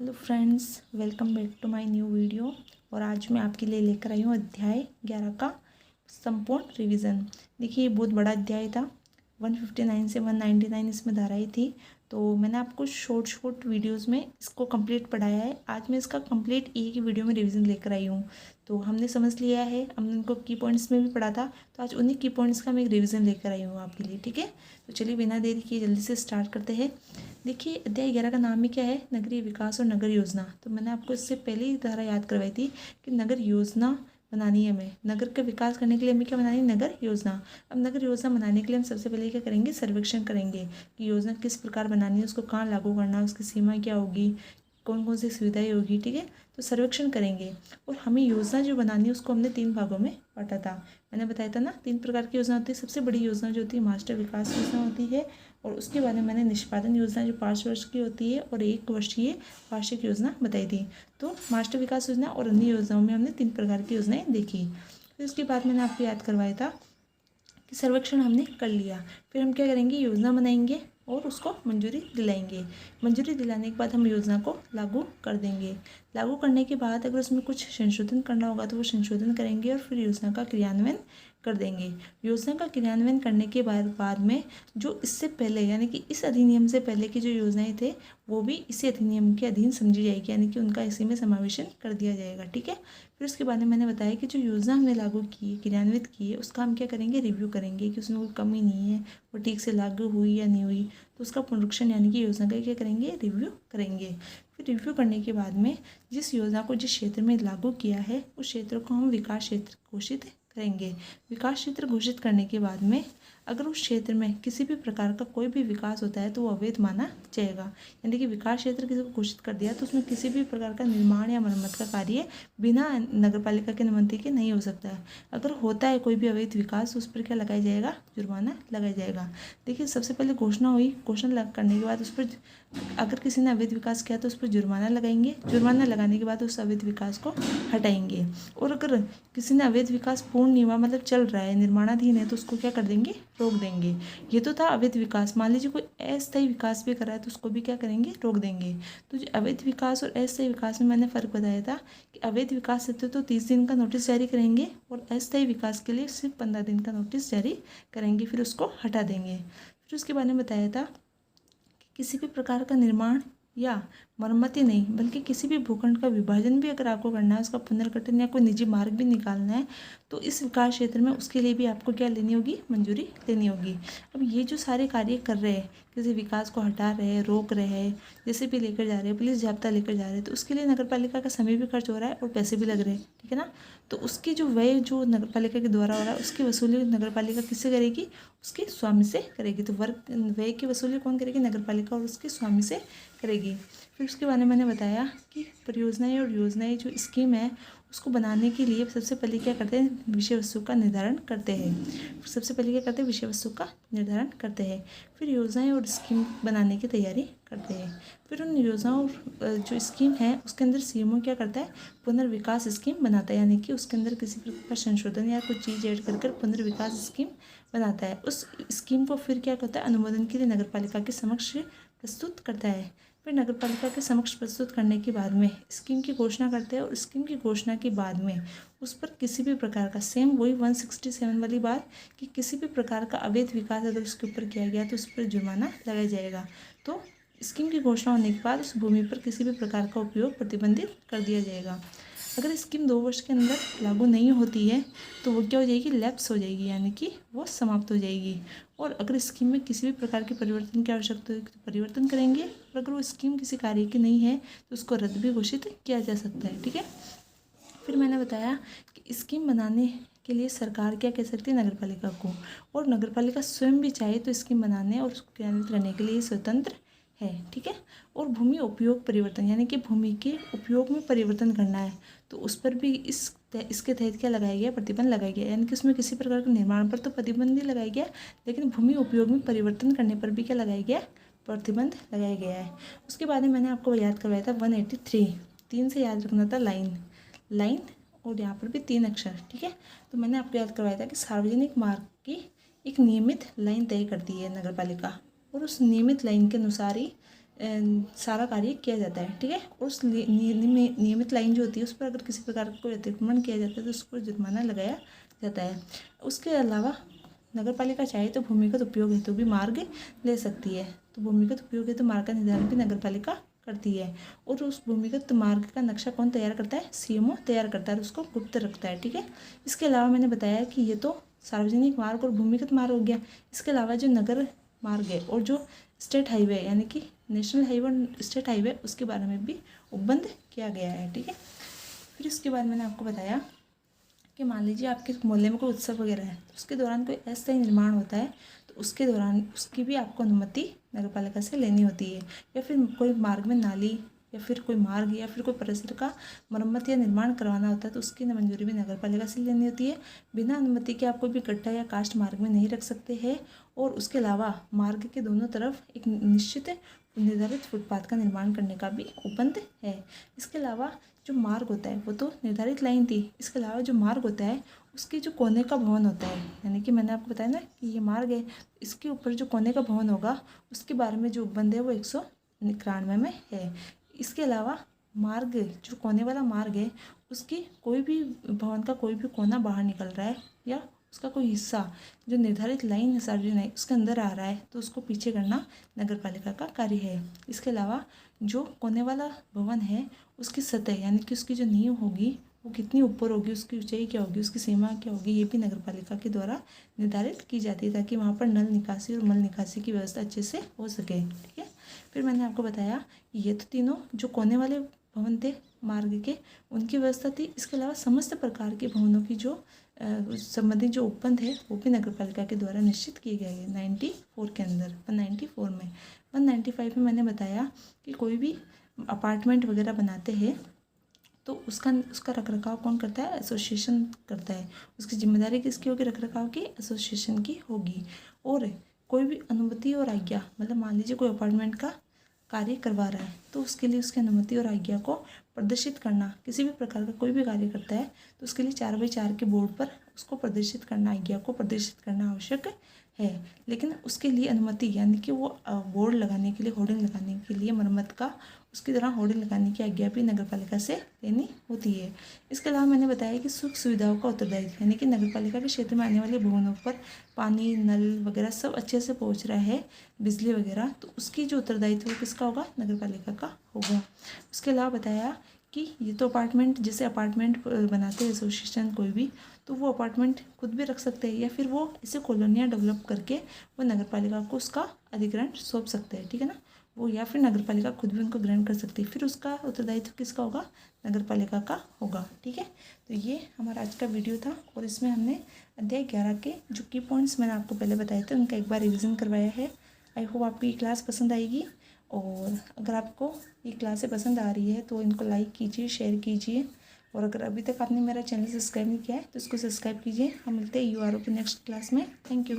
Hello friends, welcome back to my new video. और आज मैं आपके लिए लेकर आई हूँ अध्याय 11 का संपूर्ण रिवीजन। देखिए, ये बहुत बड़ा अध्याय था। 159 से 199 इसमें धाराएं थी। तो मैंने आपको शॉर्ट वीडियोस में इसको कंप्लीट पढ़ाया है। आज मैं इसका कंप्लीट एक ही वीडियो में रिवीजन लेकर आई हूँ। तो हमने समझ लिया है, हमने उनको की पॉइंट्स में भी पढ़ा था। तो आज उन्हीं की पॉइंट्स का मैं एक रिवीजन लेकर आई हूँ आपके लिए। ठीक है, तो चलिए बिना देरी किए जल्दी से स्टार्ट करते हैं। देखिए, अध्याय 11 का नाम ही क्या है? नगरीय विकास और नगर योजना। तो मैंने आपको इससे पहले ही धारा याद करवाई थी कि नगर योजना बनानी है हमें। नगर का विकास करने के लिए हमें क्या बनानी है? नगर योजना। अब नगर योजना बनाने के लिए हम सबसे पहले क्या करेंगे? सर्वेक्षण करेंगे कि योजना किस प्रकार बनानी है, उसको कहाँ लागू करना है, उसकी सीमा क्या होगी, कौन कौन सी सुविधाएं होगी। ठीक है, तो सर्वेक्षण करेंगे। और हमें योजना जो बनानी है उसको हमने 3 भागों में बांटा था। मैंने बताया था ना, 3 प्रकार की योजना होती है। सबसे बड़ी योजना जो होती है मास्टर विकास योजना होती है, और उसके बाद में मैंने निष्पादन योजना जो 5 वर्ष की होती है और 1 वर्षीय वार्षिक योजना बताई थी। तो मास्टर विकास योजना और अन्य योजनाओं में हमने 3 प्रकार की योजनाएं देखी। फिर उसके बाद मैंने आपको याद करवाया था कि सर्वेक्षण हमने कर लिया। फिर हम क्या करेंगे? योजना बनाएंगे और उसको मंजूरी दिलाएंगे। मंजूरी दिलाने के बाद हम योजना को लागू कर देंगे। लागू करने के बाद अगर उसमें कुछ संशोधन करना होगा तो वो संशोधन करेंगे और फिर योजना का क्रियान्वयन कर देंगे। योजना का क्रियान्वयन करने के बाद में जो इससे पहले यानी कि इस अधिनियम से पहले की जो योजनाएं थे वो भी इसी अधिनियम के अधीन समझी जाएगी, यानी कि उनका इसी में समावेशन कर दिया जाएगा। ठीक है, फिर उसके बाद में मैंने बताया कि जो योजना हमने लागू की, क्रियान्वित की है, उसका हम क्या करेंगे? रिव्यू करेंगे कि उसमें कोई कमी नहीं है, वो ठीक से लागू हुई या नहीं हुई। तो उसका पुनरीक्षण यानी कि योजना का क्या करेंगे? रिव्यू करेंगे। फिर रिव्यू करने के बाद में जिस योजना को जिस क्षेत्र में लागू किया है उस क्षेत्र को हम विकास क्षेत्र घोषित करेंगे। विकास क्षेत्र घोषित करने के बाद में अगर उस क्षेत्र में किसी भी प्रकार का कोई भी विकास होता है तो वो अवैध माना जाएगा। यानी कि विकास क्षेत्र किसी को घोषित कर दिया तो उसमें किसी भी प्रकार का निर्माण या मरम्मत का कार्य बिना नगरपालिका की अनुमति के नहीं हो सकता है। अगर होता है कोई भी अवैध विकास, उस पर क्या लगाया जाएगा? जुर्माना लगाया जाएगा। देखिए, सबसे पहले घोषणा हुई, घोषणा करने के बाद उस पर अगर किसी ने अवैध विकास किया तो उस पर जुर्माना लगाएंगे। जुर्माना लगाने के बाद उस अवैध विकास को हटाएंगे। और अगर किसी ने अवैध विकास पूर्ण नहीं हुआ, मतलब चल रहा है, निर्माणाधीन है, तो उसको क्या कर देंगे? रोक देंगे। ये तो था अवैध विकास। मान लीजिए कोई अस्थायी विकास भी कर रहा है तो उसको भी क्या करेंगे? रोक देंगे। तो जो अवैध विकास और अस्थायी विकास में मैंने फ़र्क बताया था कि अवैध विकास से तो 30 दिन का नोटिस जारी करेंगे और अस्थायी विकास के लिए सिर्फ 15 दिन का नोटिस जारी करेंगे, फिर उसको हटा देंगे। फिर उसके बारे में बताया था कि किसी भी प्रकार का निर्माण या मरम्मत ही नहीं बल्कि किसी भी भूखंड का विभाजन भी अगर आपको करना है, उसका पुनर्गठन या कोई निजी मार्ग भी निकालना है, तो इस विकास क्षेत्र में उसके लिए भी आपको क्या लेनी होगी? मंजूरी लेनी होगी। अब ये जो सारे कार्य कर रहे हैं, किसी विकास को हटा रहे हैं, रोक रहे हैं, जैसे भी लेकर जा रहे हैं, पुलिस जाब्ता लेकर जा रहे हैं, तो उसके लिए नगरपालिका का समय भी खर्च हो रहा है और पैसे भी लग रहे हैं। ठीक है ना? तो उसकी जो व्यय जो नगरपालिका के द्वारा हो रहा है उसकी वसूली नगरपालिका किससे करेगी? उसके स्वामी से करेगी। तो व्यय की वसूली कौन करेगी? नगरपालिका और उसके स्वामी से करेगी। फिर उसके बारे में मैंने बताया कि परियोजनाएं और योजनाएं जो स्कीम है उसको बनाने के लिए सबसे पहले क्या करते हैं? विषय वस्तु का निर्धारण करते हैं। सबसे पहले क्या करते हैं? विषय वस्तु का निर्धारण करते हैं। फिर योजनाएं और स्कीम बनाने की तैयारी करते हैं। फिर उन योजनाओं जो स्कीम है उसके अंदर सीएमओ क्या करता है? पुनर्विकास स्कीम बनाता है, यानी कि उसके अंदर किसी प्रकार का संशोधन या कुछ चीज़ ऐड कर पुनर्विकास स्कीम बनाता है। उस स्कीम को फिर क्या करता है? अनुमोदन के लिए नगरपालिका के समक्ष प्रस्तुत करता है। फिर नगरपालिका के समक्ष प्रस्तुत करने के बाद में स्कीम की घोषणा करते हैं और स्कीम की घोषणा के बाद में उस पर किसी भी प्रकार का सेम वही 167 वाली बात कि किसी भी प्रकार का अवैध विकास अगर उसके ऊपर किया गया तो उस पर जुर्माना लगाया जाएगा। तो स्कीम की घोषणा होने के बाद उस भूमि पर किसी भी प्रकार का उपयोग प्रतिबंधित कर दिया जाएगा। अगर स्कीम 2 वर्ष के अंदर लागू नहीं होती है तो वो क्या हो जाएगी? लैप्स हो जाएगी, यानी कि वो समाप्त हो जाएगी। और अगर स्कीम में किसी भी प्रकार के परिवर्तन की आवश्यकता हो तो परिवर्तन करेंगे, और अगर वो स्कीम किसी कार्य की नहीं है तो उसको रद्द भी घोषित किया जा सकता है। ठीक है, फिर मैंने बताया कि स्कीम बनाने के लिए सरकार क्या कह सकती है? नगरपालिका को, और नगरपालिका स्वयं भी चाहे तो स्कीम बनाने और उसको क्रियान्वित करने के लिए स्वतंत्र है। ठीक है, और भूमि उपयोग परिवर्तन यानी कि भूमि के उपयोग में परिवर्तन करना है तो उस पर भी इसके तहत क्या लगाया गया? प्रतिबंध लगाया गया। यानी कि उसमें किसी प्रकार के निर्माण पर तो प्रतिबंध नहीं लगाया गया, लेकिन भूमि उपयोग में परिवर्तन करने पर भी क्या लगाया गया? प्रतिबंध लगाया गया है। उसके बाद में मैंने आपको याद करवाया था 183, 3 से याद रखना था, लाइन और यहाँ पर भी 3 अक्षर। ठीक है, तो मैंने आपको याद करवाया था कि सार्वजनिक मार्ग की एक नियमित लाइन तय करती है नगरपालिका, और उस नियमित लाइन के अनुसार ही सारा कार्य किया जाता है, ठीक है। उस नियमित लाइन जो होती है उस पर अगर किसी प्रकार का कोई अतिक्रमण किया जाता है तो उसको जुर्माना लगाया जाता है। उसके अलावा नगर पालिका चाहे तो भूमिगत उपयोग हेतु भी मार्ग ले सकती है। तो भूमिगत उपयोग हेतु मार्ग का निर्धारण भी नगर पालिका करती है। और उस भूमिगत मार्ग का नक्शा कौन तैयार करता है? सीएमओ तैयार करता है और उसको गुप्त रखता है, ठीक है। इसके अलावा मैंने बताया कि ये तो सार्वजनिक मार्ग और भूमिगत मार्ग हो गया। इसके अलावा जो नगर मार्ग है और जो स्टेट हाईवे यानी कि नेशनल हाईवे और स्टेट हाईवे उसके बारे में भी उपबंध किया गया है, ठीक है। फिर उसके बाद मैंने आपको बताया कि मान लीजिए आपके मोहल्ले में कोई उत्सव वगैरह है तो उसके दौरान कोई अस्थायी निर्माण होता है तो उसके दौरान उसकी भी आपको अनुमति नगर पालिका से लेनी होती है। या फिर कोई मार्ग में नाली या फिर कोई मार्ग या फिर कोई परिसर का मरम्मत या निर्माण करवाना होता है तो उसकी मंजूरी भी नगर पालिका से लेनी होती है। बिना अनुमति के आप कोई भी गड्ढा या कास्ट मार्ग में नहीं रख सकते हैं। और उसके अलावा मार्ग के दोनों तरफ एक निश्चित निर्धारित फुटपाथ का निर्माण करने का भी उपबंध है। इसके अलावा जो मार्ग होता है वो तो निर्धारित लाइन थी, इसके अलावा जो मार्ग होता है उसके जो कोने का भवन होता है, यानी कि मैंने आपको बताया ना कि ये मार्ग है, इसके ऊपर जो कोने का भवन होगा उसके बारे में जो उपबंध है वो 191 में है। इसके अलावा मार्ग जो कोने वाला मार्ग है उसकी कोई भी भवन का कोई भी कोना बाहर निकल रहा है या उसका कोई हिस्सा जो निर्धारित लाइन है सार्वजनिक उसके अंदर आ रहा है तो उसको पीछे करना नगर पालिका का कार्य है। इसके अलावा जो कोने वाला भवन है उसकी सतह यानी कि उसकी जो नींव होगी वो कितनी ऊपर होगी, उसकी ऊंचाई क्या होगी, उसकी सीमा क्या होगी, ये भी नगर पालिका के द्वारा निर्धारित की जाती है ताकि वहाँ पर नल निकासी और मल निकासी की व्यवस्था अच्छे से हो सके, ठीक है। फिर मैंने आपको बताया ये तो तीनों जो कोने वाले भवन थे मार्ग के उनकी व्यवस्था थी। इसके अलावा समस्त प्रकार के भवनों की जो संबंधित जो उपबंध है वो भी नगर पालिका के द्वारा निश्चित किए गए हैं 94 के अंदर। 194 में 195 में मैंने बताया कि कोई भी अपार्टमेंट वगैरह बनाते हैं तो उसका रखरखाव कौन करता है? एसोसिएशन करता है। उसकी जिम्मेदारी किसकी होगी? रखरखाव की एसोसिएशन की होगी। और कोई भी अनुमति और आज्ञा मतलब मान लीजिए कोई अपार्टमेंट का कार्य करवा रहा है तो उसके लिए उसकी अनुमति और आज्ञा को प्रदर्शित करना, किसी भी प्रकार का कोई भी कार्य करता है तो उसके लिए 4x4 के बोर्ड पर उसको प्रदर्शित करना, आज्ञा को प्रदर्शित करना आवश्यक है। लेकिन उसके लिए अनुमति यानी कि वो बोर्ड लगाने के लिए, होर्डिंग लगाने के लिए, मरम्मत का उसकी तरह होर्डिंग लगाने की आज्ञा भी नगर पालिका से लेनी होती है। इसके अलावा मैंने बताया कि सुख सुविधाओं का उत्तरदायित्व यानी कि नगर पालिका के क्षेत्र में आने वाले भवनों पर पानी, नल वगैरह सब अच्छे से पहुंच रहा है, बिजली वगैरह, तो उसकी जो उत्तरदायित्व है किसका होगा? नगर पालिका का होगा। उसके अलावा बताया कि ये तो अपार्टमेंट, जैसे अपार्टमेंट बनाते हैं एसोसिएशन कोई भी, तो वो अपार्टमेंट खुद भी रख सकते हैं या फिर वो ऐसे कॉलोनियाँ डेवलप करके वो नगर पालिका को उसका अधिग्रहण सौंप सकते हैं, ठीक है ना। वो या फिर नगर पालिका खुद भी उनको ग्रहण कर सकती है, फिर उसका उत्तरदायित्व किसका होगा? नगर पालिका का होगा, ठीक है। तो ये हमारा आज का वीडियो था और इसमें हमने अध्याय 11 के जो की पॉइंट्स मैंने आपको पहले बताए थे उनका एक बार रिविज़न करवाया है। आई होप आपको ये क्लास पसंद आएगी और अगर आपको ये क्लासें पसंद आ रही है तो इनको लाइक कीजिए, शेयर कीजिए और अगर अभी तक आपने मेरा चैनल सब्सक्राइब नहीं किया है तो इसको सब्सक्राइब कीजिए। हम मिलते हैं यूआरओ की नेक्स्ट क्लास में। Thank you.